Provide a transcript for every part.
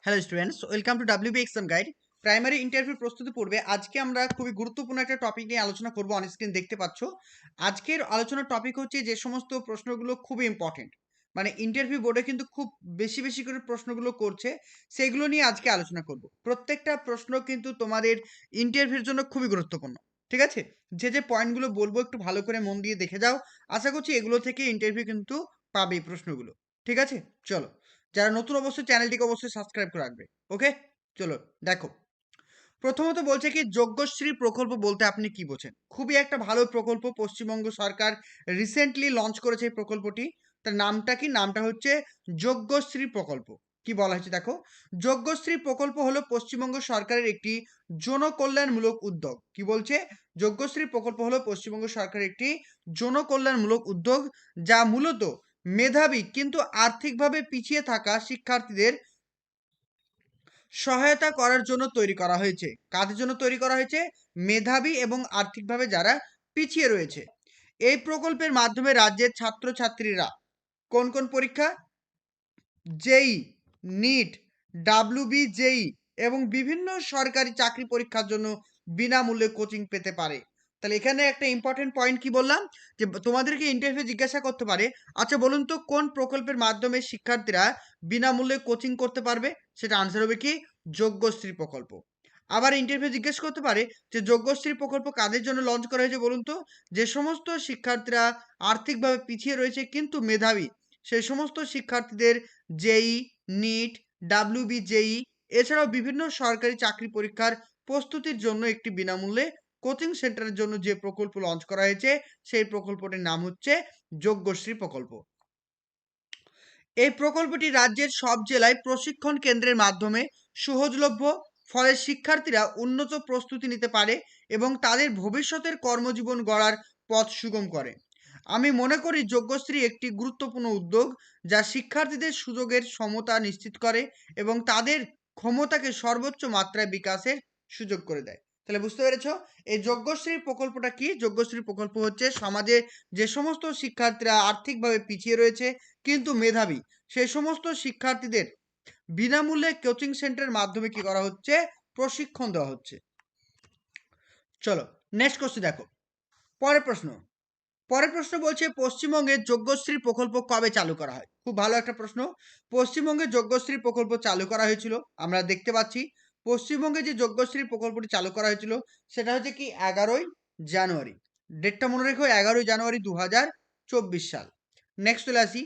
Hello students, welcome to WB exam guide. Primary interview প্রস্তুতি পূর্বে আজকে আমরা খুবই গুরুত্বপূর্ণ একটা টপিক নিয়ে আলোচনা করব। অন স্ক্রিন দেখতে পাচ্ছ। আজকের আলোচনার টপিক হচ্ছে যে সমস্ত প্রশ্নগুলো খুবই ইম্পর্টেন্ট, মানে ইন্টারভিউ বোর্ডে কিন্তু খুব বেশি বেশি করে প্রশ্নগুলো করছে, সেগুলো নিয়ে আজকে আলোচনা করব। প্রত্যেকটা প্রশ্ন কিন্তু তোমাদের ইন্টারভিউর জন্য খুবই গুরুত্বপূর্ণ। ঠিক আছে, যে যে পয়েন্টগুলো বলবো একটু ভালো করে মন দিয়ে দেখে যাও। আশা করছি এগুলো থেকে ইন্টারভিউ কিন্তু পাবে প্রশ্নগুলো। ঠিক আছে, চলো। যারা নতুন অবশ্যই চ্যানেলটিকে অবশ্যই সাবস্ক্রাইব করে রাখবে। ওকে, চলো দেখো। প্রথমত বলছে কি, যজ্ঞশ্রী প্রকল্প বলতে আপনি কি বোঝেন? খুবই একটা ভালো প্রকল্প, পশ্চিমবঙ্গ সরকার রিসেন্টলি লঞ্চ করেছে এই প্রকল্পটি। তার নামটা কি? নামটা হচ্ছে যজ্ঞশ্রী প্রকল্প। কি বলা হয়েছে দেখো, যজ্ঞশ্রী প্রকল্প হলো পশ্চিমবঙ্গ সরকারের একটি জনকল্যাণমূলক উদ্যোগ। কি বলছে? যজ্ঞশ্রী প্রকল্প হলো পশ্চিমবঙ্গ সরকারের একটি জনকল্যাণমূলক উদ্যোগ, যা মূলত মেধাবী কিন্তু আর্থিকভাবে পিছিয়ে থাকা শিক্ষার্থীদের সহায়তা করার জন্য তৈরি করা হয়েছে। কাদের জন্য তৈরি করা হয়েছে? মেধাবী এবং আর্থিকভাবে যারা পিছিয়ে রয়েছে। এই প্রকল্পের মাধ্যমে রাজ্যের ছাত্রছাত্রীরা কোন কোন পরীক্ষা? জেই, নিট, ডাব্লিউবি জেই এবং বিভিন্ন সরকারি চাকরি পরীক্ষার জন্য বিনামূল্যে কোচিং পেতে পারে। তাহলে এখানে একটা ইম্পর্টেন্ট পয়েন্ট কি বললাম, যে তোমাদেরকে ইন্টারভিউ জিজ্ঞাসা করতে পারে, আচ্ছা বলুন তো কোন প্রকল্পের মাধ্যমে শিক্ষার্থীরা বিনামূল্যে কোচিং করতে পারবে? সেটা আনসার হবে কি? যজ্ঞশ্রী প্রকল্প। আবার ইন্টারভিউ জিজ্ঞেস করতে পারে যে যজ্ঞশ্রী প্রকল্প কাদের জন্য লঞ্চ করা হয়েছে বলুন তো? যে সমস্ত শিক্ষার্থীরা আর্থিকভাবে পিছিয়ে রয়েছে কিন্তু মেধাবী, সেই সমস্ত শিক্ষার্থীদের জেই, নিট, ডাব্লিউবি জেই এছাড়াও বিভিন্ন সরকারি চাকরি পরীক্ষার প্রস্তুতির জন্য একটি বিনামূল্যে কোচিং সেন্টারের জন্য যে প্রকল্প লঞ্চ করা হয়েছে, সেই প্রকল্পটির নাম হচ্ছে যজ্ঞশ্রী প্রকল্প। এই প্রকল্পটি রাজ্যের সব জেলায় প্রশিক্ষণ কেন্দ্রের মাধ্যমে সহজলভ্য, ফলে শিক্ষার্থীরা উন্নত প্রস্তুতি নিতে পারে এবং তাদের ভবিষ্যতের কর্মজীবন গড়ার পথ সুগম করে। আমি মনে করি যজ্ঞশ্রী একটি গুরুত্বপূর্ণ উদ্যোগ, যা শিক্ষার্থীদের সুযোগের সমতা নিশ্চিত করে এবং তাদের ক্ষমতাকে সর্বোচ্চ মাত্রায় বিকাশের সুযোগ করে দেয়। তাহলে বুঝতে পেরেছ এই যজ্ঞশ্রী প্রকল্পটা কি? যজ্ঞশ্রী প্রকল্প হচ্ছে সমাজে যে সমস্ত শিক্ষার্থীরা আর্থিকভাবে পিছিয়ে রয়েছে কিন্তু মেধাবী, সেই সমস্ত শিক্ষার্থীদের বিনামূল্যে কোচিং সেন্টারের মাধ্যমে কি করা হচ্ছে? প্রশিক্ষণ দেওয়া হচ্ছে। চলো নেক্সট কোশ্চেন দেখো। পরের প্রশ্ন বলছে পশ্চিমবঙ্গে যজ্ঞশ্রী প্রকল্প কবে চালু করা হয়? খুব ভালো একটা প্রশ্ন। পশ্চিমবঙ্গে যজ্ঞশ্রী প্রকল্প চালু করা হয়েছিল, আমরা দেখতে পাচ্ছি পশ্চিমবঙ্গে যে যজ্ঞশ্রী প্রকল্পটি চালু করা হয়েছিল সেটা হচ্ছে কি 11ই জানুয়ারি। ডেটটা মনে রেখো, 11ই জানুয়ারি 2024 সাল। নেক্সট চলে আসি,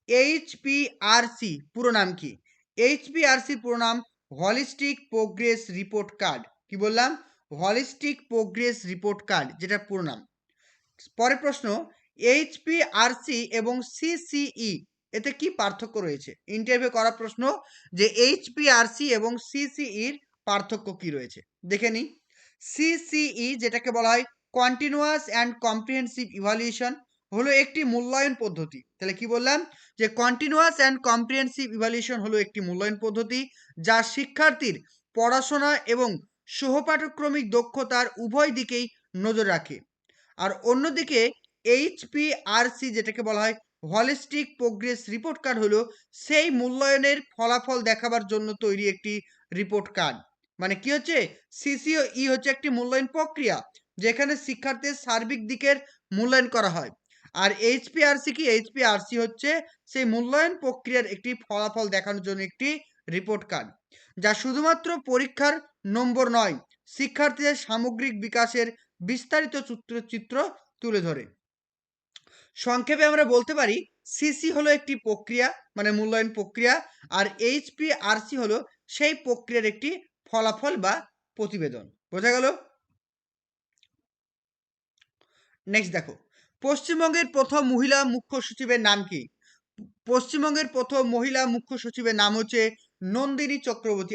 এইচপিআরসি পুরো নাম কি? এইচপিআরসি পুরো নাম হলিস্টিক প্রোগ্রেস রিপোর্ট কার্ড। কি বললাম? হলিস্টিক প্রোগ্রেস রিপোর্ট কার্ড, যেটা পুরো নাম। পরের প্রশ্ন, এইচপিআরসি এবং সিসিই এতে কি পার্থক্য রয়েছে? ইন্টারভিউ করা প্রশ্ন যে এইচপিআরসি এবং সিসিইর পার্থক্য কি রয়েছে, দেখে নিই। সিসিই যেটাকে বলা হয় কন্টিনিউয়াস অ্যান্ড কম্প্রিহেন্সিভ ইভালুয়েশন, হলো একটি মূল্যায়ন পদ্ধতি। তাহলে কি বললাম? যে কন্টিনিউয়াস অ্যান্ড কম্প্রিহেন্সিভ ইভালুয়েশন হলো একটি মূল্যায়ন পদ্ধতি, যা শিক্ষার্থীর পড়াশোনা এবং সহপাঠক্রমিক দক্ষতার উভয় দিকেই নজর রাখে। আর অন্যদিকে এইচপিআরসি যেটাকে বলা হয় হলিস্টিক প্রোগ্রেস রিপোর্ট কার্ড, হলো সেই মূল্যায়নের ফলাফল দেখাবার জন্য তৈরি একটি রিপোর্ট কার্ড। মানে কি হচ্ছে? সিসিও ই হচ্ছে একটি মূল্যায়ন প্রক্রিয়া, যেখানে শিক্ষার্থীর সার্বিক দিকের মূল্যায়ন করা হয়। আর এইচপিআরসি কি? এইচপিআরসি হচ্ছে সেই মূল্যায়ন প্রক্রিয়ার একটি ফলাফল দেখানোর জন্য একটি রিপোর্ট কার্ড, যা শুধুমাত্র পরীক্ষার নম্বর নয়, শিক্ষার্থীদের সামগ্রিক বিকাশের বিস্তারিত চিত্র তুলে ধরে। সংক্ষেপে আমরা বলতে পারি সিসি হলো একটি প্রক্রিয়া, মানে মূল্যায়ন প্রক্রিয়া, আর এইচপিআরসি হলো সেই প্রক্রিয়ার একটি ফলাফল বা প্রতিবেদন। বোঝা গেল? নেক্সট দেখো, পশ্চিমবঙ্গের প্রথম মহিলা মুখ্য সচিবের নাম কি? পশ্চিমবঙ্গের প্রথম মহিলা মুখ্য সচিবের নাম হচ্ছে নন্দিনী চক্রবর্তী।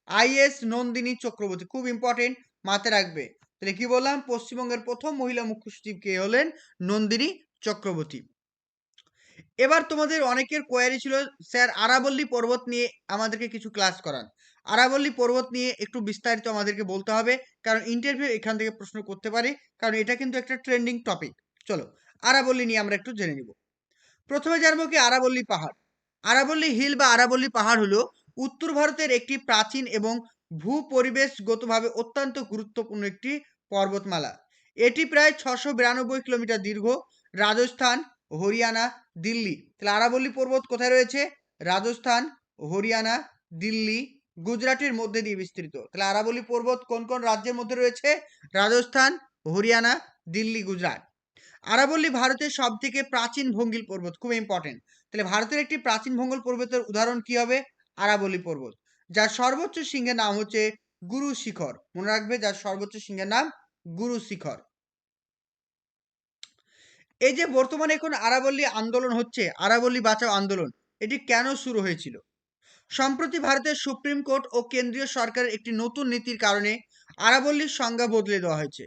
আইএস নন্দিনী চক্রবর্তী, খুব ইম্পর্টেন্ট, মাথায় রাখবে। তাহলে কি বললাম? পশ্চিমবঙ্গের প্রথম মহিলা মুখ্য সচিব কে হলেন? নন্দিনী চক্রবর্তী। এবার তোমাদের অনেকের কোয়ারি ছিল, স্যার আরাবল্লী পর্বত নিয়ে আমাদেরকে কিছু ক্লাস করান। আরাবল্লী পর্বত নিয়ে একটু বিস্তারিত আমাদেরকে বলতে হবে, কারণ ইন্টারভিউ এখান থেকে প্রশ্ন করতে পারে, কারণ এটা কিন্তু একটা ট্রেন্ডিং টপিক। চলো আরাবল্লী নিয়ে আমরা একটু জেনে নিব। প্রথমে জানবো কি আরাবল্লী পাহাড়। আরাবল্লী হিল বা আরাবল্লী পাহাড় হলো উত্তর ভারতের একটি প্রাচীন এবং ভূপরিবেশগতভাবে অত্যন্ত গুরুত্বপূর্ণ একটি পর্বতমালা। এটি প্রায় 692 কিলোমিটার দীর্ঘ। রাজস্থান, হরিয়ানা, দিল্লি, তাহলে আরাবল্লী পর্বত কোথায় রয়েছে? রাজস্থান, হরিয়ানা, দিল্লি, গুজরাটের মধ্যে দিয়ে বিস্তৃত। তাহলে আরাবল্লী পর্বত কোন কোন রাজ্যের মধ্যে রয়েছে? রাজস্থান, হরিয়ানা, দিল্লি, গুজরাট। আরাবল্লী ভারতের সব থেকে প্রাচীন ভঙ্গিল পর্বত, খুব ইম্পর্টেন্ট। তাহলে ভারতের একটি প্রাচীন ভঙ্গল পর্বতের উদাহরণ কি হবে? আরাবল্লী পর্বত, যার সর্বোচ্চ শৃঙ্গের নাম হচ্ছে গুরু শিখর। মনে রাখবে, যার সর্বোচ্চ শৃঙ্গের নাম গুরু শিখর। এই যে বর্তমানে এখন আরাবল্লী আন্দোলন হচ্ছে, আরাবল্লী বাঁচাও আন্দোলন, এটি কেন শুরু হয়েছিল? সম্প্রতি ভারতের সুপ্রিম কোর্ট ও কেন্দ্রীয় সরকারের একটি নতুন নীতির কারণে আরাবল্লীর সংজ্ঞা বদলে দেওয়া হয়েছে।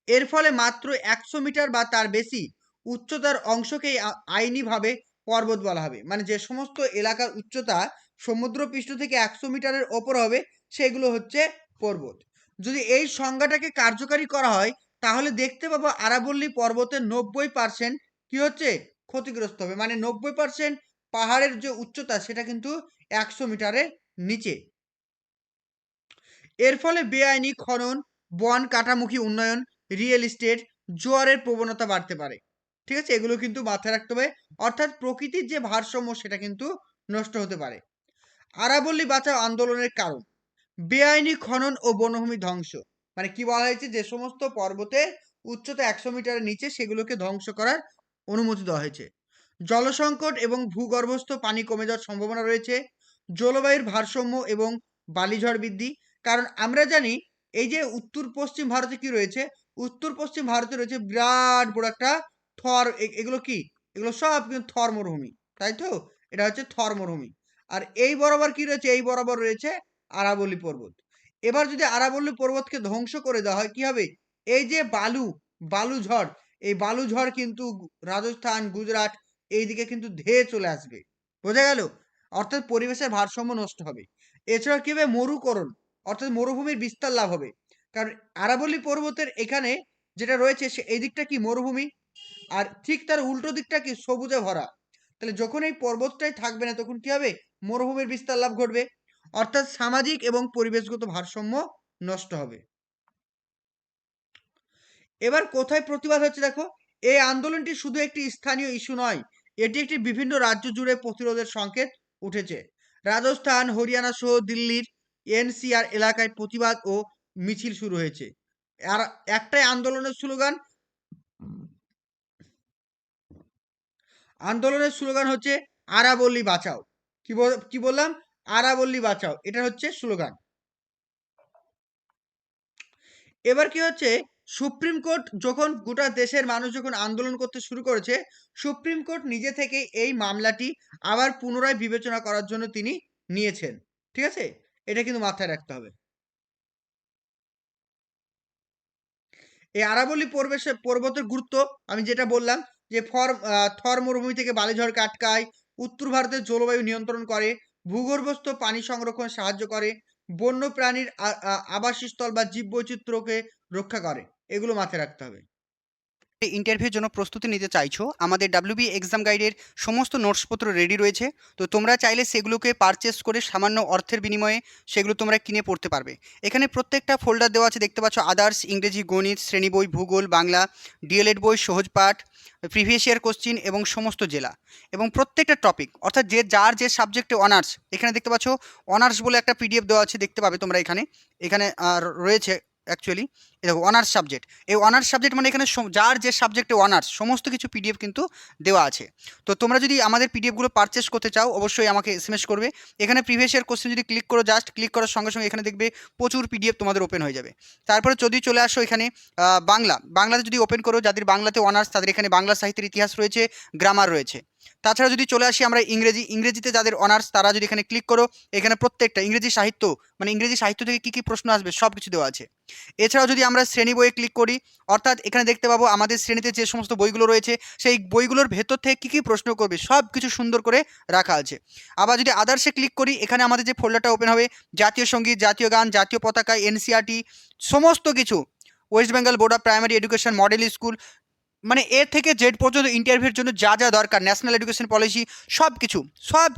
এর ফলে মাত্র 100 মিটার বা তার বেশি উচ্চতার অংশকেই আইনিভাবে পর্বত বলা হবে। মানে যে সমস্ত এলাকার উচ্চতা সমুদ্রপৃষ্ঠ থেকে 100 মিটারের ওপর হবে, সেগুলো হচ্ছে পর্বত। যদি এই সংজ্ঞাটাকে কার্যকারী করা হয়, তাহলে দেখতে পাবো আরাবল্লী পর্বতের 90% কি হচ্ছে? ক্ষতিগ্রস্ত হবে। মানে 90% পাহাড়ের যে উচ্চতা সেটা কিন্তু 100 মিটারের নিচে। এর ফলে বেআইনি খনন, বন কাটামুখী উন্নয়ন, রিয়েল এস্টেট, জোয়ারের প্রবণতা বাড়তে পারে। ঠিক আছে, এগুলো কিন্তু মাথায় রাখতে হবে। অর্থাৎ প্রকৃতির যে ভারসাম্য সেটা কিন্তু নষ্ট হতে পারে। আরাবল্লী বাঁচাও আন্দোলনের কারণ: বেআইনি খনন ও বনভূমি ধ্বংস। মানে কি বলা হয়েছে? যে সমস্ত পর্বতের উচ্চতা 100 মিটারের নিচে সেগুলোকে ধ্বংস করার অনুমতি দেওয়া হয়েছে। জলসংকট এবং ভূগর্ভস্থ পানি কমে যাওয়ার সম্ভাবনা রয়েছে। জলবায়ুর ভারসাম্য এবং বালিঝড় বৃদ্ধি। কারণ আমরা জানি এই যে উত্তর পশ্চিম ভারতে কি রয়েছে? উত্তর পশ্চিম ভারতে রয়েছে বিরাট বড় একটা থর। এগুলো কি? এগুলো সব কিন্তু থর মরুভূমি, তাই তো? এটা হচ্ছে থর মরুভূমি। আর এই বরাবর কি রয়েছে? এই বরাবর রয়েছে আরাবল্লী পর্বত। এবার যদি আরাবল্লী পর্বতকে ধ্বংস করে দেওয়া হয়, কি হবে? এই যে বালু ঝড়, এই বালু ঝড় কিন্তু রাজস্থান, গুজরাট এইদিকে কিন্তু ধেয়ে চলে আসবে। বোঝা গেল? অর্থাৎ পরিবেশের ভারসাম্য নষ্ট হবে। এছাড়া কি হবে? মরুকরণ, অর্থাৎ মরুভূমির বিস্তার লাভ হবে। কারণ আরাবল্লী পর্বতের এখানে যেটা রয়েছে এই দিকটা কি? মরুভূমি। আর ঠিক তার উল্টো দিকটা কি? সবুজে ভরা। তাহলে যখন এই পর্বতটাই থাকবে না, তখন কি হবে? মরুভূমির বিস্তার লাভ ঘটবে। অর্থাৎ সামাজিক এবং পরিবেশগত ভারসাম্য নষ্ট হবে। এবার কোথায় প্রতিবাদ হচ্ছে দেখো? এই আন্দোলনটি শুধু একটি স্থানীয় ইস্যু নয়, এটি একটি বিভিন্ন রাজ্য জুড়ে প্রতিরোধের সংকেত উঠেছে। রাজস্থান, হরিয়ানা সহ দিল্লির এনসিআর এলাকায় প্রতিবাদ ও মিছিল শুরু হয়েছে। আর একটাই আন্দোলনের স্লোগান হচ্ছে আরাবল্লী বাঁচাও। কি বললাম? আরাবল্লী বাঁচাও, এটা হচ্ছে স্লোগান। এবার কি হচ্ছে? সুপ্রিম কোর্ট যখন গোটা দেশের মানুষ যখন আন্দোলন করতে শুরু করেছে, সুপ্রিম কোর্ট নিজে থেকে এই মামলাটি আবার পুনরায় বিবেচনা করার জন্য তিনি নিয়েছেন। ঠিক আছে, এটা কিন্তু মাথায় রাখতে হবে। এই আরাবল্লী পর্বতের গুরুত্ব আমি যেটা বললাম, যে থর মরুভূমি থেকে বালিঝড়কে আটকায়, উত্তর ভারতের জলবায়ু নিয়ন্ত্রণ করে, ভূগর্ভস্থ পানি সংরক্ষণে সাহায্য করে, বন্য প্রাণীর আবাসস্থল বা জীববৈচিত্র্যকে রক্ষা করে। এগুলো মাথায় রাখতে হবে। ইন্টারভিউর জন্য প্রস্তুতি নিতে চাইছো, আমাদের ডাব্লিউবি এক্সাম গাইডের সমস্ত নোটসপত্র রেডি রয়েছে। তো তোমরা চাইলে সেগুলোকে পারচেস করে সামান্য অর্থের বিনিময়ে সেগুলো তোমরা কিনে পড়তে পারবে। এখানে প্রত্যেকটা ফোল্ডার দেওয়া আছে, দেখতে পাচ্ছ। আদার্স, ইংরেজি, গণিত, শ্রেণী বই, ভূগোল, বাংলা, ডিএলএড বই, সহজ পাঠ, প্রিভিয়াস ইয়ার কোশ্চিন এবং সমস্ত জেলা এবং প্রত্যেকটা টপিক, অর্থাৎ যার যে সাবজেক্টে অনার্স। এখানে দেখতে পাচ্ছ অনার্স বলে একটা পিডিএফ দেওয়া আছে, দেখতে পাবে তোমরা। এখানে এখানে রয়েছে অ্যাকচুয়ালি, দেখো অনার্স সাবজেক্ট। এই অনার্স সাবজেক্ট মানে এখানে যার যে সাবজেক্টে অনার্স সমস্ত কিছু পিডিএফ কিন্তু দেওয়া আছে। তো তোমরা যদি আমাদের পিডিএফগুলো পারচেস করতে চাও, অবশ্যই আমাকে এসএমএস করবে। এখানে প্রিভিয়াস ইয়ার কোশ্চেন যদি ক্লিক করো, জাস্ট ক্লিক করার সঙ্গে সঙ্গে এখানে দেখবে প্রচুর পিডিএফ তোমাদের ওপেন হয়ে যাবে। তারপরে যদি চলে আসো এখানে বাংলাতে যদি ওপেন করো, যাদের বাংলাতে অনার্স তাদের এখানে বাংলা সাহিত্যের ইতিহাস রয়েছে, গ্রামার রয়েছে। তাছাড়া যদি চলে আসি আমরা ইংরেজিতে যাদের অনার্স তারা যদি এখানে ক্লিক করো, এখানে প্রত্যেকটা ইংরেজি সাহিত্য, মানে ইংরেজি সাহিত্য থেকে কী কী প্রশ্ন আসবে সব কিছু দেওয়া আছে। এছাড়াও যদি আমরা শ্রেণী বইয়ে ক্লিক করি, অর্থাৎ এখানে দেখতে পাবো আমাদের শ্রেণীতে যে সমস্ত বইগুলো রয়েছে সেই বইগুলোর ভেতর থেকে কী কী প্রশ্ন করবে সব কিছু সুন্দর করে রাখা আছে। আবার যদি আদার্সে ক্লিক করি, এখানে আমাদের যে ফোল্ডারটা ওপেন হবে, জাতীয় সঙ্গীত, জাতীয় গান, জাতীয় পতাকা, এনসিআরটি, সমস্ত কিছু, West Bengal board of primary education, model school, মানে এ থেকে জেড পর্যন্ত ইন্টারভিউর জন্য যা যা দরকার, ন্যাশনাল এডুকেশন পলিসি, সব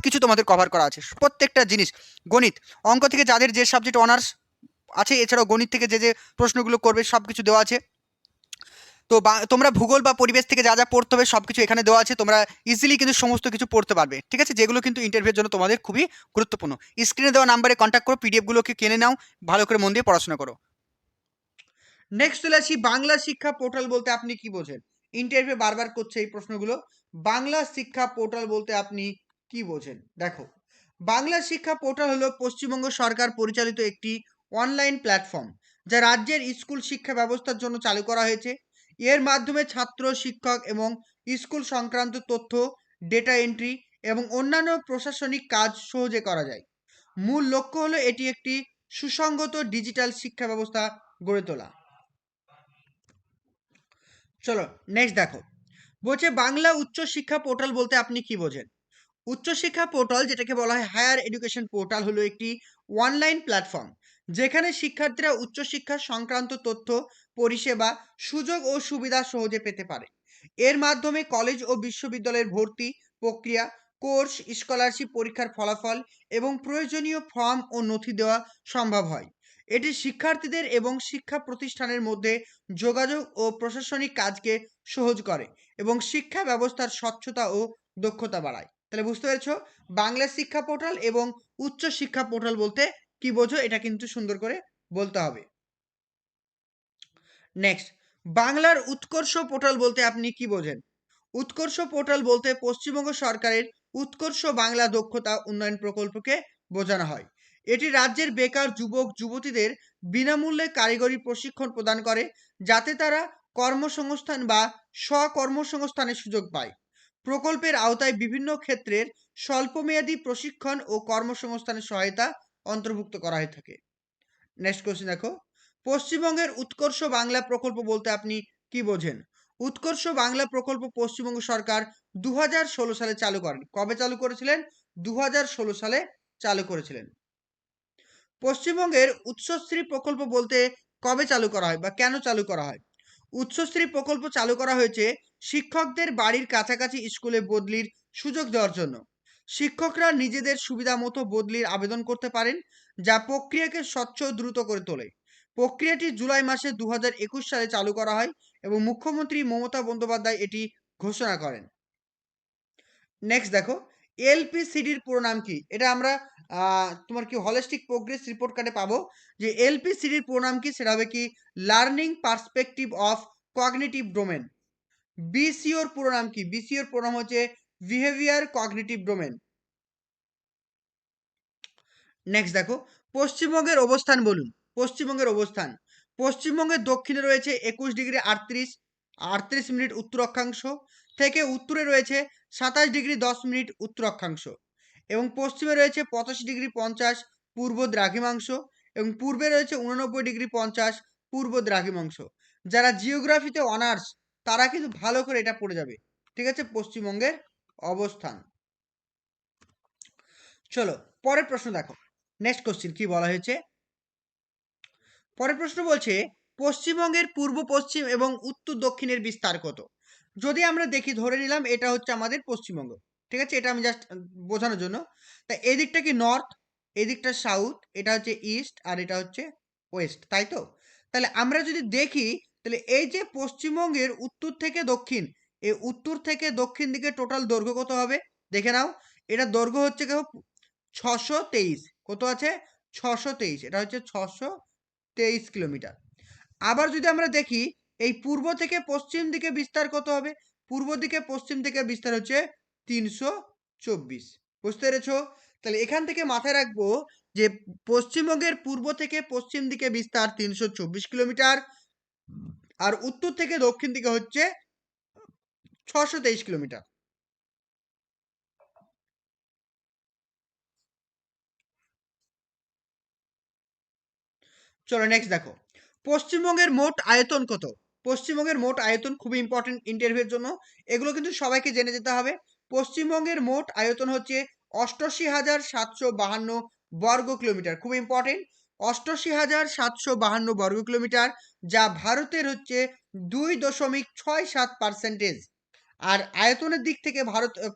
কিছু তোমাদের কভার করা আছে, প্রত্যেকটা জিনিস। গণিত, অঙ্ক থেকে যাদের যে সাবজেক্ট অনার্স আছে, এছাড়াও গণিত থেকে যে যে প্রশ্নগুলো করবে সব কিছু দেওয়া আছে। তো তোমরা ভূগোল বা পরিবেশ থেকে যা যা পড়তে হবে সব কিছু এখানে দেওয়া আছে, তোমরা ইজিলি কিন্তু সমস্ত কিছু পড়তে পারবে, ঠিক আছে, যেগুলো কিন্তু ইন্টারভিউর জন্য তোমাদের খুবই গুরুত্বপূর্ণ। স্ক্রিনে দেওয়া নাম্বারে কন্ট্যাক্ট করো, পিডিএফগুলোকে কিনে নাও, ভালো করে মন দিয়ে পড়াশোনা করো। নেক্সট চলে আসি, বাংলা শিক্ষা পোর্টাল বলতে আপনি কি বোঝেন? ইন্টারভিউ বারবার করছে এই প্রশ্নগুলো। বাংলা শিক্ষা পোর্টাল বলতে আপনি কি বোঝেন? দেখো, বাংলা শিক্ষা পোর্টাল হলো পশ্চিমবঙ্গ সরকার পরিচালিত একটি অনলাইন প্ল্যাটফর্ম, যা রাজ্যের স্কুল শিক্ষা ব্যবস্থার জন্য চালু করা হয়েছে। এর মাধ্যমে ছাত্র, শিক্ষক এবং স্কুল সংক্রান্ত তথ্য, ডেটা এন্ট্রি এবং অন্যান্য প্রশাসনিক কাজ সহজে করা যায়। মূল লক্ষ্য হলো এটি একটি সুসংগত ডিজিটাল শিক্ষা ব্যবস্থা গড়ে তোলা। চলো নেক্সট দেখো, বলছে বাংলা উচ্চ শিক্ষা পোর্টাল বলতে আপনি কি বোঝেন? উচ্চশিক্ষা পোর্টাল, যেটাকে বলা হয় হায়ার এডুকেশন পোর্টাল, হলো একটি অনলাইন প্ল্যাটফর্ম যেখানে শিক্ষার্থীরা উচ্চশিক্ষা সংক্রান্ত তথ্য, পরিষেবা, সুযোগ ও সুবিধা সহজে পেতে পারে। এর মাধ্যমে কলেজ ও বিশ্ববিদ্যালয়ের ভর্তি প্রক্রিয়া, কোর্স, স্কলারশিপ পরীক্ষার ফলাফল এবং প্রয়োজনীয় ফর্ম ও নথি দেওয়া সম্ভব হয়। এটি শিক্ষার্থীদের এবং শিক্ষা প্রতিষ্ঠানের মধ্যে যোগাযোগ ও প্রশাসনিক কাজকে সহজ করে এবং শিক্ষা ব্যবস্থার স্বচ্ছতা ও দক্ষতা বাড়ায়। তাহলে বুঝতে পেরেছো, বাংলা শিক্ষা পোর্টাল এবং উচ্চ শিক্ষা পোর্টাল বলতে কি বোঝো, এটা কিন্তু সুন্দর করে বলতে হবে। নেক্সট, বাংলার উৎকর্ষ পোর্টাল বলতে আপনি কি বোঝেন? উৎকর্ষ পোর্টাল বলতে পশ্চিমবঙ্গ সরকারের উৎকর্ষ বাংলা দক্ষতা উন্নয়ন প্রকল্পকে বোঝানো হয়। এটি রাজ্যের বেকার যুবক যুবতীদের বিনামূল্যে কারিগরি প্রশিক্ষণ প্রদান করে, যাতে তারা কর্মসংস্থান বা স্বকর্মসংস্থানের সুযোগ পায়। প্রকল্পের আওতায় বিভিন্ন ক্ষেত্রের স্বল্পমেয়াদী প্রশিক্ষণ ও কর্মসংস্থানের সহায়তা অন্তর্ভুক্ত করা হয়ে থাকে। নেক্সট কোশ্চেন দেখো, পশ্চিমবঙ্গের উৎকর্ষ বাংলা প্রকল্প বলতে আপনি কি বোঝেন? উৎকর্ষ বাংলা প্রকল্প পশ্চিমবঙ্গ সরকার 2016 সালে চালু করেন। কবে চালু করেছিলেন? 2016 সালে চালু করেছিলেন। পশ্চিমবঙ্গের উৎসশ্রী প্রকল্প বলতে কবে চালু করা হয় বা কেন চালু করা হয়? উৎসশ্রী প্রকল্প চালু করা হয়েছে শিক্ষকদের বাড়ির কাছাকাছি স্কুলে বদলির সুযোগ দেওয়ার জন্য। শিক্ষকরা নিজেদের সুবিধা মতো বদলির আবেদন করতে পারেন, যা প্রক্রিয়াকে স্বচ্ছ ও দ্রুত করে তোলে। প্রক্রিয়াটি জুলাই মাসে 2021 সালে চালু করা হয় এবং মুখ্যমন্ত্রী মমতা বন্দ্যোপাধ্যায় এটি ঘোষণা করেন। নেক্সট দেখো, এলপিসিডির পুরো নাম কি? এটা আমরা তোমার কি হলিস্টিক প্রোগ্রেস রিপোর্ট কার্ডে পাবো, যে এলপিসিডির পুরো নাম কি, সেটা হবে কি learning perspective of cognitive domain. বিসিওর পুরো নাম কি? বিসিওর পুরো নাম হচ্ছে বিহেভিয়ার কগনিটিভ ডোমেন। নেক্সট দেখো, পশ্চিমবঙ্গের অবস্থান বলুন। পশ্চিমবঙ্গের অবস্থান, পশ্চিমবঙ্গের দক্ষিণে রয়েছে 21 ডিগ্রি 38 মিনিট উত্তর অক্ষাংশ থেকে, উত্তরে রয়েছে 27 ডিগ্রি 10 মিনিট উত্তর অক্ষাংশ এবং পশ্চিমে রয়েছে 85 ডিগ্রি 50 পূর্ব দ্রাঘিমাংশ এবং পূর্বে রয়েছে 89 ডিগ্রি 50 পূর্ব দ্রাঘিমাংশ। যারা জিওগ্রাফিতে অনার্স, তারা কিন্তু ভালো করে এটা পড়ে যাবে, ঠিক আছে, পশ্চিমবঙ্গের অবস্থান। চলো পরের প্রশ্ন দেখো, নেক্সট কোশ্চিন কি বলা হয়েছে। পরের প্রশ্ন বলছে, পশ্চিমবঙ্গের পূর্ব পশ্চিম এবং উত্তর দক্ষিণের বিস্তার কত? যদি আমরা দেখি, ধরে নিলাম এটা হচ্ছে আমাদের পশ্চিমবঙ্গ, ঠিক আছে, এটা আমি জাস্ট বোঝানোর জন্য। তা এদিকটা কি নর্থ, এদিকটা সাউথ, এটা হচ্ছে ইস্ট আর এটা হচ্ছে ওয়েস্ট, তাই তো? তাহলে আমরা যদি দেখি, তাহলে এই যে পশ্চিমবঙ্গের উত্তর থেকে দক্ষিণ, এই উত্তর থেকে দক্ষিণ দিকে টোটাল দৈর্ঘ্য কত হবে দেখে নাও। এটা দৈর্ঘ্য হচ্ছে কেউ 623, কত আছে? 623, এটা হচ্ছে 623 কিলোমিটার। আবার যদি আমরা দেখি, এই পূর্ব থেকে পশ্চিম দিকে বিস্তার কত হবে? পূর্ব দিকে পশ্চিম দিকে বিস্তার হচ্ছে 324। বুঝতে পেরেছো? তাহলে এখান থেকে মাথায় রাখবো যে পশ্চিমবঙ্গের পূর্ব থেকে পশ্চিম দিকে বিস্তার 324 কিলোমিটার, আর উত্তর থেকে দক্ষিণ দিকে হচ্ছে 623 কিলোমিটার। চলো নেক্সট দেখো, পশ্চিমবঙ্গের মোট আয়তন কত? পশ্চিমবঙ্গের মোট আয়তন খুবই ইম্পর্টেন্ট ইন্টারভিউর জন্য, এগুলো কিন্তু সবাইকে জেনে যেতে হবে। পশ্চিমবঙ্গের মোট আয়তন হচ্ছে 88,752 বর্গ কিলোমিটার, খুব ইম্পর্টেন্ট। 88,752 বর্গ কিলোমিটার, যা ভারতের হচ্ছে 2.67%। আর আয়তনের দিক থেকে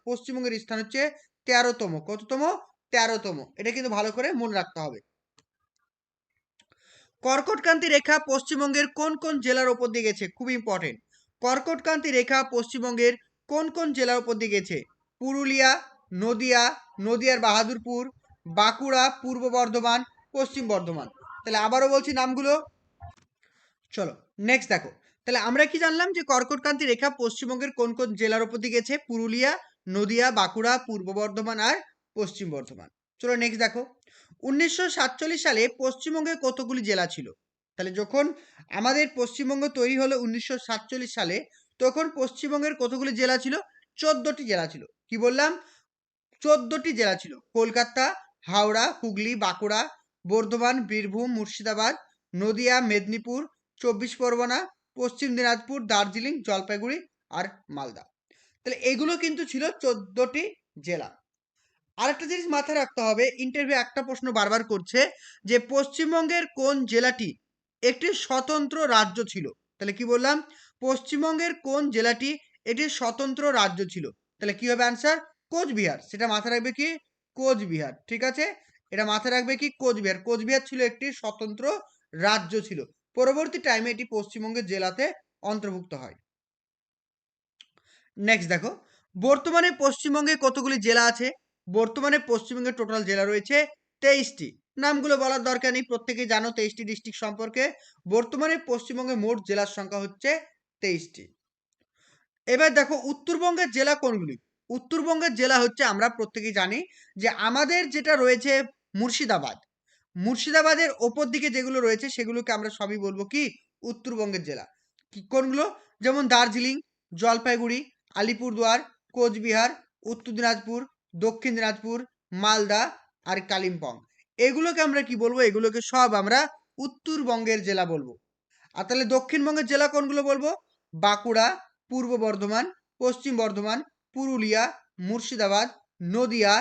পশ্চিমবঙ্গের স্থান হচ্ছে 13তম। কততম? 13তম। এটা কিন্তু ভালো করে মনে রাখতে হবে। কর্কটক্রান্তি রেখা পশ্চিমবঙ্গের কোন কোন জেলার উপর দিয়ে গেছে? খুব ইম্পর্টেন্ট। কর্কটক্রান্তি রেখা পশ্চিমবঙ্গের কোন কোন জেলার উপর দিয়ে গেছে? পুরুলিয়া, নদিয়া, নদিয়ার বাহাদুরপুর, বাঁকুড়া, পূর্ব বর্ধমান, পশ্চিম বর্ধমান। তাহলে আবারও বলছি নামগুলো। চলো নেক্সট দেখো। তাহলে আমরা কি জানলাম যে কর্কটক্রান্তি রেখা পশ্চিমবঙ্গের কোন কোন জেলার উপর দিয়ে গেছে? পুরুলিয়া, নদিয়া, বাঁকুড়া, পূর্ব বর্ধমান আর পশ্চিম বর্ধমান। চলো নেক্সট দেখো। 1947 সালে পশ্চিমবঙ্গে কতগুলি জেলা ছিল? তাহলে যখন আমাদের পশ্চিমবঙ্গ তৈরি হলো 1947 সালে, তখন পশ্চিমবঙ্গের কতগুলি জেলা ছিল? 14টি জেলা ছিল। কি বললাম? 14টি জেলা ছিল। কলকাতা, হাওড়া, হুগলি, বাঁকুড়া, বর্ধমান, বীরভূম, মুর্শিদাবাদ, নদিয়া, মেদিনীপুর, 24 পরগনা, পশ্চিম দিনাজপুর, দার্জিলিং, জলপাইগুড়ি আর মালদা। তাহলে এগুলো কিন্তু ছিল 14টি জেলা। আরেকটা জিনিস মাথায় রাখতে হবে, ইন্টারভিউ একটা প্রশ্ন বারবার করছে যে পশ্চিমবঙ্গের কোন জেলাটি একটি স্বতন্ত্র রাজ্য ছিল? তাহলে কি বললাম? পশ্চিমবঙ্গের কোন জেলাটি এটি স্বতন্ত্র রাজ্য ছিল? তাহলে কি হবে অ্যান্সার? কোচবিহার। সেটা মাথায় রাখবে কি? কোচবিহার। ঠিক আছে, এটা মাথায় রাখবে কি? কোচবিহার। কোচবিহার ছিল একটি স্বতন্ত্র রাজ্য ছিল। পরবর্তী টাইমে এটি পশ্চিমবঙ্গের জেলাতে অন্তর্ভুক্ত হয়। নেক্সট দেখো, বর্তমানে পশ্চিমবঙ্গে কতগুলি জেলা আছে? বর্তমানে পশ্চিমবঙ্গে টোটাল জেলা রয়েছে 23টি। নামগুলো বলার দরকার নেই, প্রত্যেকেই জানো 23টি ডিস্ট্রিক্ট সম্পর্কে। বর্তমানে পশ্চিমবঙ্গে মোট জেলার সংখ্যা হচ্ছে 23টি। এবার দেখো উত্তরবঙ্গের জেলা কোনগুলি? উত্তরবঙ্গের জেলা হচ্ছে, আমরা প্রত্যেকেই জানি যে আমাদের যেটা রয়েছে মুর্শিদাবাদ। মুর্শিদাবাদের ওপর দিকে যেগুলো রয়েছে সেগুলোকে আমরা সবই বলবো কি? উত্তরবঙ্গের জেলা। কি কোনগুলো? যেমন দার্জিলিং, জলপাইগুড়ি, আলিপুরদুয়ার, কোচবিহার, উত্তর দিনাজপুর, দক্ষিণ দিনাজপুর, মালদা আর কালিম্পং। এগুলোকে আমরা কি বলবো? এগুলোকে সব আমরা উত্তরবঙ্গের জেলা বলবো। আর তাহলে দক্ষিণবঙ্গের জেলা কোনগুলো বলবো? বাঁকুড়া, পূর্ব বর্ধমান, পশ্চিম বর্ধমান, পুরুলিয়া, মুর্শিদাবাদ, নদিয়া,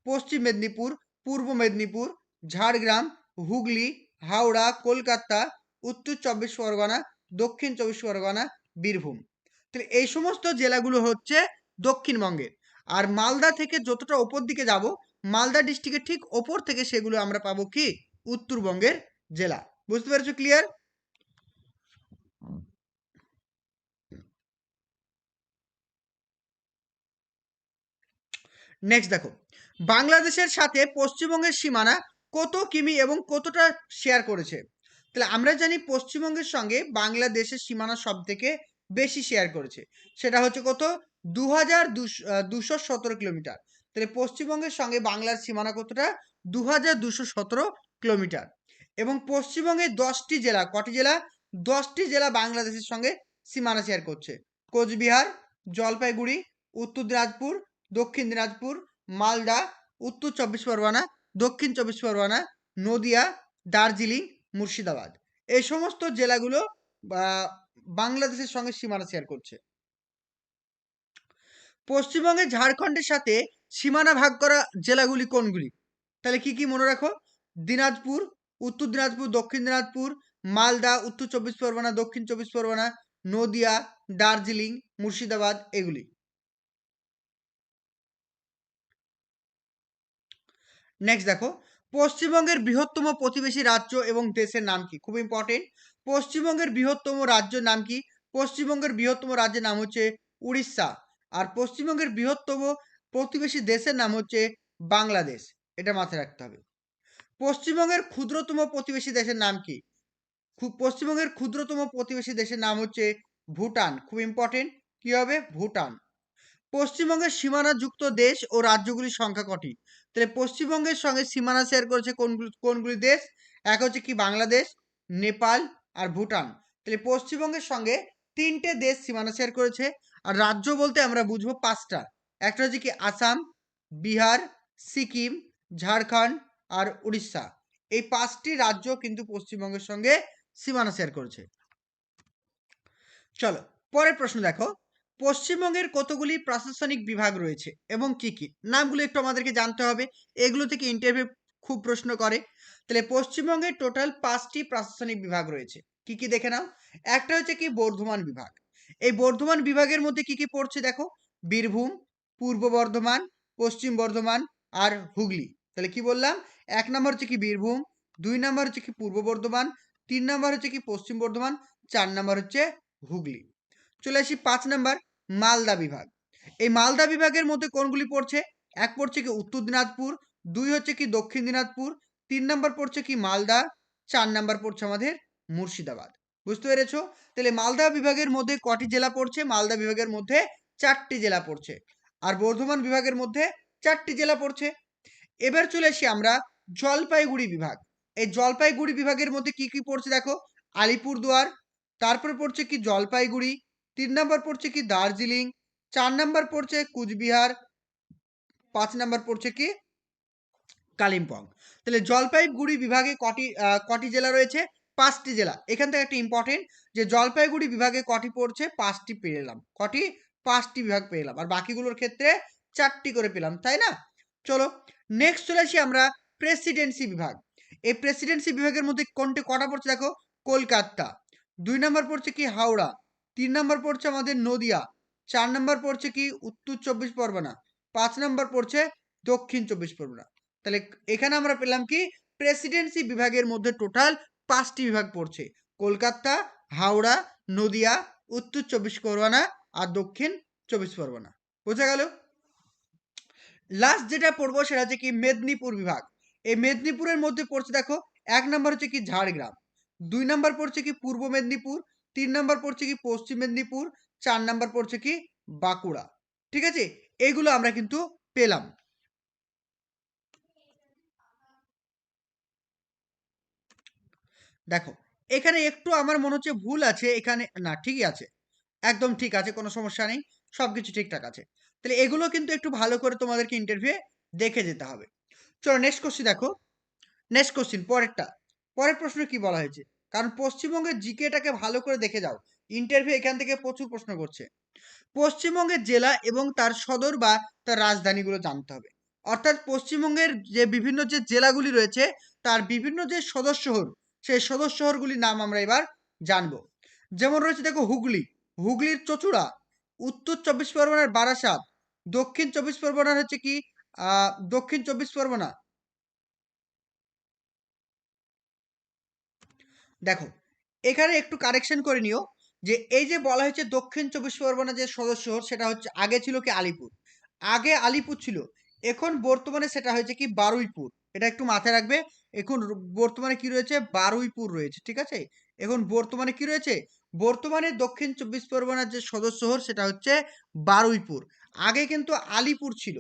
পশ্চিম মেদিনীপুর, পূর্ব মেদিনীপুর, ঝাড়গ্রাম, হুগলি, হাওড়া, কলকাতা, উত্তর 24 পরগনা, দক্ষিণ 24 পরগনা, বীরভূম। তাহলে এই সমস্ত জেলাগুলো হচ্ছে দক্ষিণবঙ্গের। আর মালদা থেকে যতটা ওপর দিকে যাব, মালদা ডিস্ট্রিক্টের ঠিক ওপর থেকে সেগুলো আমরা পাবো কি? উত্তরবঙ্গের জেলা। বুঝতে পেরেছো? ক্লিয়ার? নেক্সট দেখো, বাংলাদেশের সাথে পশ্চিমবঙ্গের সীমানা কত কিমি এবং কতটা শেয়ার করেছে? তাহলে আমরা জানি পশ্চিমবঙ্গের সঙ্গে বাংলাদেশের সীমানা সব থেকে বেশি শেয়ার করেছে। সেটা হচ্ছে কত? 2,217 কিলোমিটার। তাহলে পশ্চিমবঙ্গের সঙ্গে বাংলার সীমানা কতটা? 2,217 কিলোমিটার। এবং পশ্চিমবঙ্গের 10টি জেলা, কটি জেলা? 10টি জেলা বাংলাদেশের সঙ্গে সীমানা শেয়ার করছে। কোচবিহার, জলপাইগুড়ি, উত্তর দিনাজপুর, দক্ষিণ দিনাজপুর, মালদা, উত্তর 24 পরগনা, দক্ষিণ 24 পরগনা, নদিয়া, দার্জিলিং, মুর্শিদাবাদ। এই সমস্ত জেলাগুলো বাংলাদেশের সঙ্গে সীমানা শেয়ার করছে। পশ্চিমবঙ্গে ঝাড়খণ্ডের সাথে সীমানা ভাগ করা জেলাগুলি কোনগুলি? তাহলে কি কি মনে রাখো? দিনাজপুর, উত্তর দিনাজপুর, দক্ষিণ দিনাজপুর, মালদা, উত্তর 24 পরগনা, দক্ষিণ 24 পরগনা, নদিয়া, দার্জিলিং, মুর্শিদাবাদ, এগুলি। নেক্সট দেখো, পশ্চিমবঙ্গের বৃহত্তম প্রতিবেশী রাজ্য এবং দেশের নাম কি? খুব ইম্পর্টেন্ট। পশ্চিমবঙ্গের বৃহত্তম রাজ্যের নাম কি? পশ্চিমবঙ্গের বৃহত্তম রাজ্যের নাম হচ্ছে উড়িষ্যা। আর পশ্চিমবঙ্গের বৃহত্তম প্রতিবেশী দেশের নাম হচ্ছে বাংলাদেশ। এটা মাথায় রাখতে হবে। পশ্চিমবঙ্গের ক্ষুদ্রতম প্রতিবেশী দেশের নাম কি? পশ্চিমবঙ্গের ক্ষুদ্রতম প্রতিবেশী দেশের নাম হচ্ছে ভুটান। খুব ইম্পর্টেন্ট। কি হবে? ভুটান। পশ্চিমবঙ্গের সীমানাযুক্ত দেশ ও রাজ্যগুলির সংখ্যা কটি? তাহলে পশ্চিমবঙ্গের সঙ্গে সীমানা শেয়ার করেছে কোনগুলি দেশ? এক হচ্ছে কি? বাংলাদেশ, নেপাল আর ভুটান। তাহলে পশ্চিমবঙ্গের সঙ্গে 3টে দেশ সীমানা শেয়ার করেছে। আর রাজ্য বলতে আমরা বুঝবো 5টা। একটা হচ্ছে কি? আসাম, বিহার, সিকিম, ঝাড়খণ্ড আর উড়িষ্যা। এই 5টি রাজ্য কিন্তু পশ্চিমবঙ্গের সঙ্গে সীমানা শেয়ার করেছে। চলো পরের প্রশ্ন দেখো, পশ্চিমবঙ্গের কতগুলি প্রশাসনিক বিভাগ রয়েছে এবং কি কি? নামগুলো একটু আমাদেরকে জানতে হবে। এগুলো থেকে ইন্টারভিউ খুব প্রশ্ন করে। তাহলে পশ্চিমবঙ্গে টোটাল 5টি প্রশাসনিক বিভাগ রয়েছে। কি, কি দেখে নাও? একটা হচ্ছে কি বর্ধমান বিভাগ। এই বর্ধমান বিভাগের মধ্যে কি, কি পড়ছে দেখো? বীরভূম, পূর্ব বর্ধমান, পশ্চিম বর্ধমান আর হুগলি। তাহলে কি বললাম? ১ নম্বর হচ্ছে কি বীরভূম, ২ নম্বর হচ্ছে কি পূর্ব বর্ধমান, ৩ নম্বর হচ্ছে কি পশ্চিম বর্ধমান, ৪ নম্বর হচ্ছে হুগলি। চলে আসি ৫ নাম্বার মালদা বিভাগ। এই মালদা বিভাগের মধ্যে কোনগুলি পড়ছে? ১ পড়ছে কি উত্তর দিনাজপুর, ২ হচ্ছে কি দক্ষিণ দিনাজপুর, ৩ নাম্বার পড়ছে কি মালদা, ৪ নাম্বার পড়ছে আমাদের মুর্শিদাবাদ। বুঝতে পেরেছো? তাহলে মালদা বিভাগের মধ্যে কটি জেলা পড়ছে? মালদা বিভাগের মধ্যে ৪ টি জেলা পড়ছে। আর বর্ধমান বিভাগের মধ্যে ৪ টি জেলা পড়ছে। এবার চলে আসি আমরা জলপাইগুড়ি বিভাগ। এই জলপাইগুড়ি বিভাগের মধ্যে কি, কি পড়ছে দেখো? আলিপুরদুয়ার, তারপরে পড়ছে কি জলপাইগুড়ি, ৩ নাম্বার পড়ছে কি দার্জিলিং, ৪ নাম্বার পড়ছে কুচবিহার, ৫ নাম্বার পড়ছে কি কালিম্পং। তাহলে জলপাইগুড়ি বিভাগে কটি জেলা রয়েছে? ৫ টি জেলা। এখান থেকে একটা ইম্পর্টেন্ট যে জলপাইগুড়ি বিভাগে কটি পড়ছে? ৫ টি পেয়ে এলাম। কটি? ৫ টি বিভাগ পেয়ে এলাম। আর বাকিগুলোর ক্ষেত্রে ৪ টি করে পেলাম, তাই না? চলো নেক্সট চলে আসি আমরা প্রেসিডেন্সি বিভাগ। এই প্রেসিডেন্সি বিভাগের মধ্যে কটা পড়ছে দেখো? কলকাতা, ২ নাম্বার পড়ছে কি হাওড়া, ৩ নাম্বার পড়ছে আমাদের নদিয়া, ৪ নাম্বার পড়ছে কি উত্তর ২৪ পরগনা, ৫ নাম্বার পড়ছে দক্ষিণ ২৪ পরগনা। তাহলে এখানে আমরা পেলাম কি প্রেসিডেন্সি বিভাগের মধ্যে টোটাল ৫টি বিভাগ পড়ছে। কলকাতা, হাওড়া, নদিয়া, উত্তর ২৪ পরগনা আর দক্ষিণ ২৪ পরগনা। বোঝা গেল? লাস্ট যেটা পড়বো সেটা হচ্ছে কি মেদিনীপুর বিভাগ। এই মেদিনীপুরের মধ্যে পড়ছে দেখো ১ নাম্বার হচ্ছে কি ঝাড়গ্রাম, ২ নাম্বার পড়ছে কি পূর্ব মেদিনীপুর, ৩ নাম্বার পড়ছে কি পশ্চিম মেদিনীপুর, ৪ নাম্বার পড়ছে কি বাঁকুড়া। ঠিক আছে? এইগুলো আমরা কিন্তু পেলাম। দেখো এখানে একটু আমার মনে হচ্ছে ভুল আছে, এখানে না ঠিকই আছে, একদম ঠিক আছে, কোনো সমস্যা নেই, সবকিছু ঠিকঠাক আছে। তাহলে এগুলো কিন্তু একটু ভালো করে তোমাদেরকে ইন্টারভিউ দেখে যেতে হবে। চলো নেক্সট কোশ্চেন দেখো। নেক্সট কোশ্চেন পরেরটা। পরের প্রশ্ন কি বলা হয়েছে? কারণ পশ্চিমবঙ্গের জিকেটাকে ভালো করে দেখে যাও, ইন্টারভিউ এখান থেকে প্রচুর প্রশ্ন করছে। পশ্চিমবঙ্গের জেলা এবং তার সদর বা তার রাজধানীগুলো জানতে হবে। অর্থাৎ পশ্চিমবঙ্গের যে বিভিন্ন যে জেলাগুলি রয়েছে তার বিভিন্ন যে সদর শহর, সেই সদর শহরগুলির নাম আমরা এবার জানবো। যেমন রয়েছে দেখো হুগলি, হুগলির চচুড়া, উত্তর ২৪ পরগনার বারাসাত, দক্ষিণ ২৪ পরগনার হচ্ছে কি দক্ষিণ ২৪ পরগনা। দেখো এখানে একটু কারেকশন করে নিও যে এই যে বলা হয়েছে দক্ষিণ ২৪ পরগনা যে সদর শহর সেটা হচ্ছে আগে ছিল কি আলিপুর, আগে আলিপুর ছিল, এখন বর্তমানে সেটা হয়েছে কি বারুইপুর। এটা একটু মাথায় রাখবে। এখন বর্তমানে কি রয়েছে? বারুইপুর রয়েছে। ঠিক আছে? এখন বর্তমানে কি রয়েছে? বর্তমানে দক্ষিণ ২৪ পরগনার যে সদর শহর সেটা হচ্ছে বারুইপুর। আগে কিন্তু আলিপুর ছিল।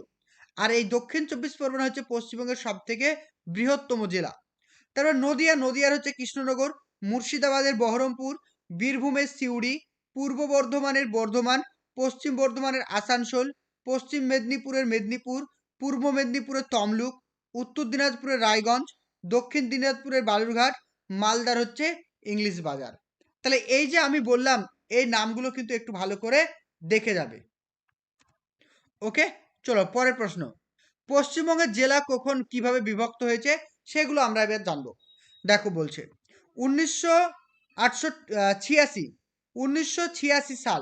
আর এই দক্ষিণ ২৪ পরগনা হচ্ছে পশ্চিমবঙ্গের সব থেকে বৃহত্তম জেলা। তারপর নদিয়া, নদিয়ার হচ্ছে কৃষ্ণনগর, মুর্শিদাবাদের বহরমপুর, বীরভূমের সিউড়ি, পূর্ব বর্ধমানের বর্ধমান, পশ্চিম বর্ধমানের আসানসোল, পশ্চিম মেদিনীপুরের মেদিনীপুর, পূর্ব মেদিনীপুরের তমলুক, উত্তর দিনাজপুরের রায়গঞ্জ, দক্ষিণ দিনাজপুরের বালুরঘাট, মালদার হচ্ছে ইংলিশ বাজার। তাহলে এই যে আমি বললাম এই নামগুলো কিন্তু একটু ভালো করে দেখে যাবে। ওকে, চলো পরের প্রশ্ন। পশ্চিমবঙ্গের জেলা কখন কিভাবে বিভক্ত হয়েছে সেগুলো আমরা এবার জানবো। দেখো বলছে ১৯৮৬ ১৯৮৬ সাল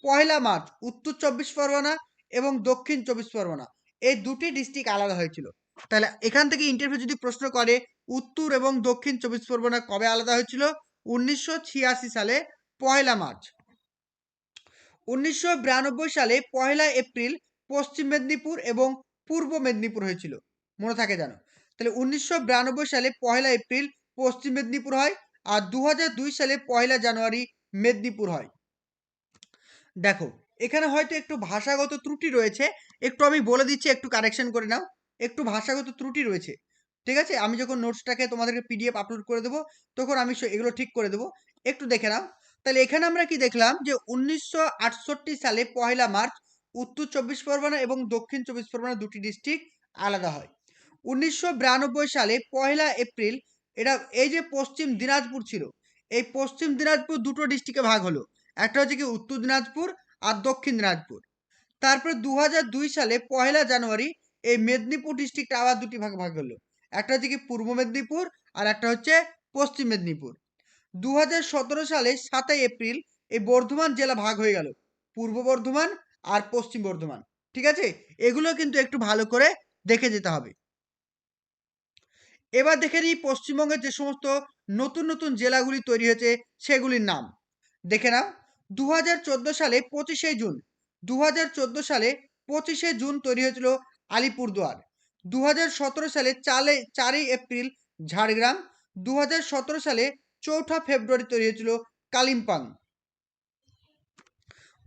১লা মার্চ উত্তর ২৪ পরগনা এবং দক্ষিণ ২৪ পরগনা এই দুটি ডিস্ট্রিক্ট আলাদা হয়েছিল। তাহলে এখান থেকে ইন্টারভিউ যদি প্রশ্ন করে উত্তর এবং দক্ষিণ ২৪ পরগনা কবে আলাদা হয়েছিল? ১৯৮৬ সালে ১লা মার্চ। ১৯৯২ সালে ১লা এপ্রিল পশ্চিম মেদিনীপুর এবং পূর্ব মেদিনীপুর হয়েছিল। মনে থাকে যেন। তাহলে ১৯৯২ সালে ১লা এপ্রিল পশ্চিম মেদিনীপুর হয় আর ২০০২ সালে ১লা জানুয়ারি মেদিনীপুর হয়। দেখো এখানে হয়তো একটু ভাষাগত ত্রুটি রয়েছে, একটু আমি বলে দিচ্ছি, একটু কারেকশন করে নাও। একটু ভাষাগত ত্রুটি রয়েছে। ঠিক আছে? আমি যখন নোটসটাকে তোমাদেরকে পিডিএফ আপলোড করে দেবো তখন আমি এগুলো ঠিক করে দেবো। একটু দেখে নাও। তাহলে এখানে আমরা কি দেখলাম যে ১৯৬৮ সালে ১লা মার্চ উত্তর ২৪ পরগনা এবং দক্ষিণ ২৪ পরগনা দুটি ডিস্ট্রিক্ট আলাদা হয়। ১৯৯২ সালে ১লা এপ্রিল এটা এই যে পশ্চিম দিনাজপুর ছিল, এই পশ্চিম দিনাজপুর দুটো ডিস্ট্রিক্টে ভাগ হলো। একটা হচ্ছে কি উত্তর দিনাজপুর আর দক্ষিণ দিনাজপুর। তারপরে ২০০২ সালে ১লা জানুয়ারি এই মেদিনীপুর ডিস্ট্রিক্ট আবার দুটি ভাগ ভাগ হলো। একটা হচ্ছে কি পূর্ব মেদিনীপুর আর একটা হচ্ছে পশ্চিম মেদিনীপুর। 2017 সালে 7ই এপ্রিল এই বর্ধমান জেলা ভাগ হয়ে গেল পূর্ব বর্ধমান আর পশ্চিম বর্ধমান। ঠিক আছে, এগুলো কিন্তু একটু ভালো করে দেখে যেতে হবে। এবার দেখে নিই পশ্চিমবঙ্গের যে সমস্ত নতুন নতুন জেলাগুলি তৈরি হয়েছে সেগুলির নাম দেখে নাও। 2014 সালে 25শে জুন 2014 সালে 25শে জুন তৈরি হয়েছিল আলিপুরদুয়ার। 2017 সালে 4ই এপ্রিল ঝাড়গ্রাম। 2017 সালে 4ঠা ফেব্রুয়ারি তৈরি হয়েছিল কালিম্পং।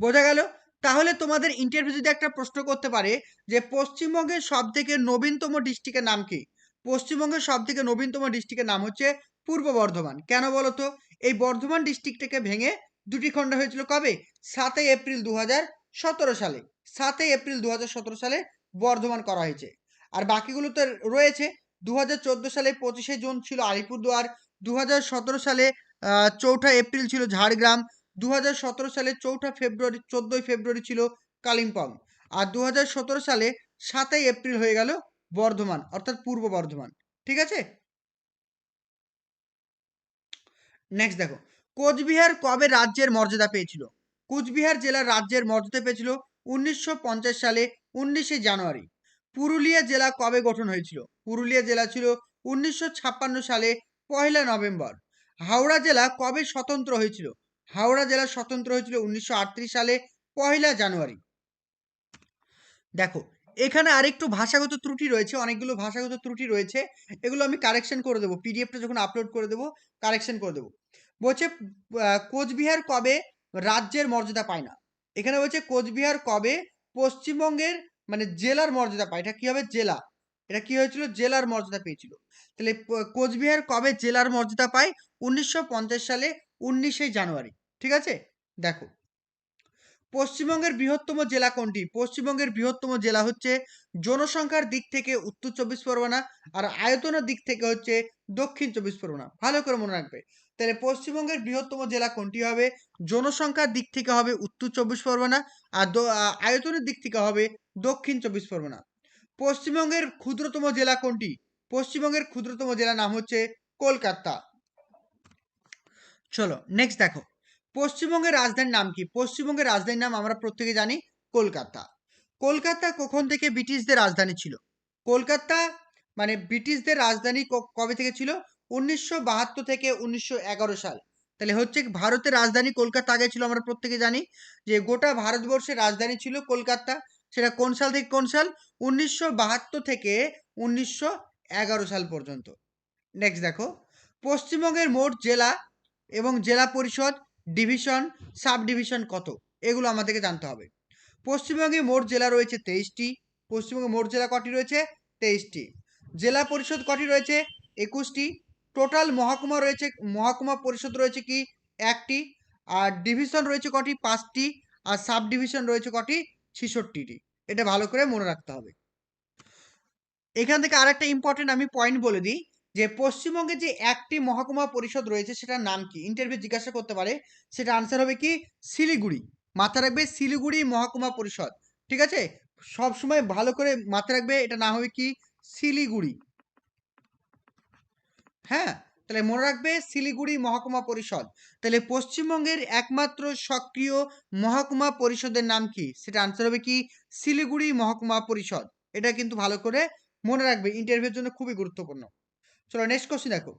বোঝা গেল? তাহলে তোমাদের ইন্টারভিউ যদি একটা প্রশ্ন করতে পারে যে পশ্চিমবঙ্গের সবথেকে নবীনতম ডিস্ট্রিক্টের নাম কি? পশ্চিমবঙ্গের সবথেকে নবীনতম ডিস্ট্রিক্টের নাম হচ্ছে পূর্ব বর্ধমান। কেন বলো তো? এই বর্ধমান ডিস্ট্রিক্টটাকে ভেঙে দুটি খণ্ড হয়েছিল কবে? 7ই এপ্রিল 2017 সালে। 7ই এপ্রিল 2017 সালে বর্ধমান করা হয়েছে। আর বাকিগুলো তো রয়েছে। 2014 সালে 25শে জুন ছিল আলিপুরদুয়ার। 2017 সালে 4ঠা এপ্রিল ছিল ঝাড়গ্রাম। 2017 সালে 4ঠা ফেব্রুয়ারি 14ই ফেব্রুয়ারি ছিল কালিম্পং। আর 2017 সালে 7ই এপ্রিল হয়ে গেল বর্ধমান, অর্থাৎ পূর্ব বর্ধমান। ঠিক আছে, নেক্সট দেখো, কোচবিহার কবে রাজ্যের মর্যাদা পেয়েছিল? কোচবিহার জেলা রাজ্যের মর্যাদা পেয়েছিল 1950 সালে 19শে জানুয়ারি। পুরুলিয়া জেলা কবে গঠন হয়েছিল? পুরুলিয়া জেলা ছিল 1956 সালে 1লা নভেম্বর। হাওড়া জেলা কবে স্বতন্ত্র হয়েছিল? হাওড়া জেলা স্বতন্ত্র হয়েছিল 1938 সালে 1লা জানুয়ারি। দেখো, এখানে আরেকটু ভাষাগত ত্রুটি রয়েছে, অনেকগুলো ভাষাগত ত্রুটি রয়েছে। এগুলো আমি কারেকশন করে দেবো, পিডিএফটা যখন আপলোড করে দেবো কারেকশন করে দেবো। বলছে কোচবিহার কবে রাজ্যের মর্যাদা পায় না? এখানে বলছে কোচবিহার কবে পশ্চিমবঙ্গের মানে জেলার মর্যাদা পায়। এটা কি হবে? জেলা। এটা কি হয়েছিল? জেলার মর্যাদা পেয়েছিল। তাহলে কোচবিহার কবে জেলার মর্যাদা পায়? 1950 সালে 19শে জানুয়ারি। ঠিক আছে, দেখো, পশ্চিমবঙ্গের বৃহত্তম জেলা কোনটি? পশ্চিমবঙ্গের বৃহত্তম জেলা হচ্ছে জনসংখ্যার দিক থেকে উত্তর চব্বিশ পরগনা, আর আয়তনের দিক থেকে হচ্ছে দক্ষিণ চব্বিশ পরগনা। ভালো করে মনে রাখবে। তাহলে পশ্চিমবঙ্গের বৃহত্তম জেলা কোনটি হবে? জনসংখ্যার দিক থেকে হবে উত্তর চব্বিশ পরগনা, আর আয়তনের দিক থেকে হবে দক্ষিণ চব্বিশ পরগনা। পশ্চিমবঙ্গের ক্ষুদ্রতম জেলা কোনটি? পশ্চিমবঙ্গের ক্ষুদ্রতম জেলার নাম হচ্ছে কলকাতা। চলো নেক্সট দেখো, পশ্চিমবঙ্গের রাজধানীর নাম কি? পশ্চিমবঙ্গের রাজধানীর নাম আমরা প্রত্যেকে জানি কলকাতা। কলকাতা কখন থেকে ব্রিটিশদের রাজধানী ছিল? কলকাতা মানে ব্রিটিশদের রাজধানী কবে থেকে ছিল? 1972 থেকে 1911 সাল। তাহলে হচ্ছে ভারতের রাজধানী কলকাতা আগে ছিল, আমরা প্রত্যেকে জানি যে গোটা ভারতবর্ষের রাজধানী ছিল কলকাতা। সেটা কোন সাল থেকে কোন সাল? 1972 থেকে 1911 সাল পর্যন্ত। নেক্সট দেখো, পশ্চিমবঙ্গের মোট জেলা এবং জেলা পরিষদ, ডিভিশন, সাব ডিভিশন কত? এগুলো আমাদেরকে জানতে হবে। পশ্চিমবঙ্গে মোট জেলা রয়েছে 23টি। পশ্চিমবঙ্গে মোট জেলা কটি রয়েছে? 23টি। জেলা পরিষদ কটি রয়েছে? 21টি। টোটাল মহকুমা রয়েছে, মহকুমা পরিষদ রয়েছে কি? 1টি। আর ডিভিশন রয়েছে কটি? 5টি। আর সাব ডিভিশন রয়েছে কটি? 66টি। এটা ভালো করে মনে রাখতে হবে। এখান থেকে আরেকটা ইম্পর্টেন্ট আমি পয়েন্ট বলে দিই যে পশ্চিমবঙ্গে যে একটি মহকুমা পরিষদ রয়েছে সেটার নাম কি? ইন্টারভিউ জিজ্ঞাসা করতে পারে। সেটা আনসার হবে কি? শিলিগুড়ি। মাথা রাখবে শিলিগুড়ি মহকুমা পরিষদ। ঠিক আছে, সব সময় ভালো করে মাথা রাখবে, এটা নাম হবে কি? শিলিগুড়ি। হ্যাঁ, তাহলে মনে রাখবে শিলিগুড়ি মহকুমা পরিষদ। তাহলে পশ্চিমবঙ্গের একমাত্র সক্রিয় মহকুমা পরিষদের নাম কি? সেটা আনসার হবে কি? শিলিগুড়ি মহকুমা পরিষদ। এটা কিন্তু ভালো করে মনে রাখবে, ইন্টারভিউর জন্য খুবই গুরুত্বপূর্ণ। চলো নেক্সট কোশ্চেন দেখো।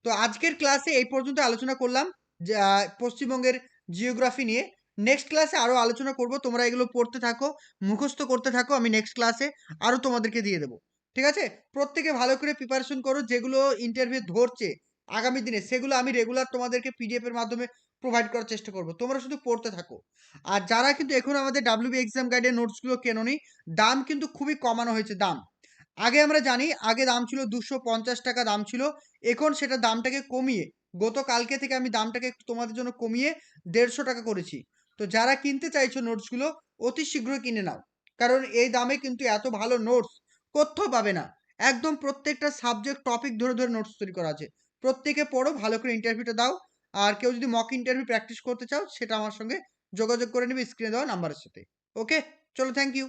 তো আজকের ক্লাসে এই পর্যন্ত আলোচনা করলাম যে পশ্চিমবঙ্গের জিওগ্রাফি নিয়ে। নেক্সট ক্লাসে আরো আলোচনা করব, তোমরা এগুলো পড়তে থাকো, মুখস্থ করতে থাকো, আমি নেক্সট ক্লাসে আরো তোমাদেরকে দিয়ে দেবো। ঠিক আছে, প্রত্যেকে ভালো করে প্রিপারেশন করো, যেগুলো ইন্টারভিউ ধরছে আগামী দিনে সেগুলো আমি রেগুলার তোমাদেরকে পিডিএফ এর মাধ্যমে প্রোভাইড করার চেষ্টা করব, তোমরা শুধু পড়তে থাকো। আর যারা কিন্তু এখন আমাদের ডাব্লিউবি এক্সাম গাইডের নোটসগুলো কেননি, দাম কিন্তু খুবই কমানো হয়েছে দাম। আগে আমরা জানি আগে দাম ছিল 250 টাকা দাম ছিল, এখন সেটা দামটাকে কমিয়ে গতকালকে থেকে আমি দামটাকে একটু তোমাদের জন্য কমিয়ে 150 টাকা করেছি। তো যারা কিনতে চাইছো নোটসগুলো অতি শীঘ্রই কিনে নাও, কারণ এই দামে কিন্তু এত ভালো নোটস কোথাও পাবে না। একদম প্রত্যেকটা সাবজেক্ট টপিক ধরে ধরে নোটস তৈরি করা আছে। প্রত্যেকে পড়ো, ভালো করে ইন্টারভিউটা দাও। আর কেউ যদি মক ইন্টারভিউ প্র্যাকটিস করতে চাও সেটা আমার সঙ্গে যোগাযোগ করে নেবে স্ক্রিনে দেওয়া নাম্বারের সাথে। ওকে, চলো, থ্যাংক ইউ।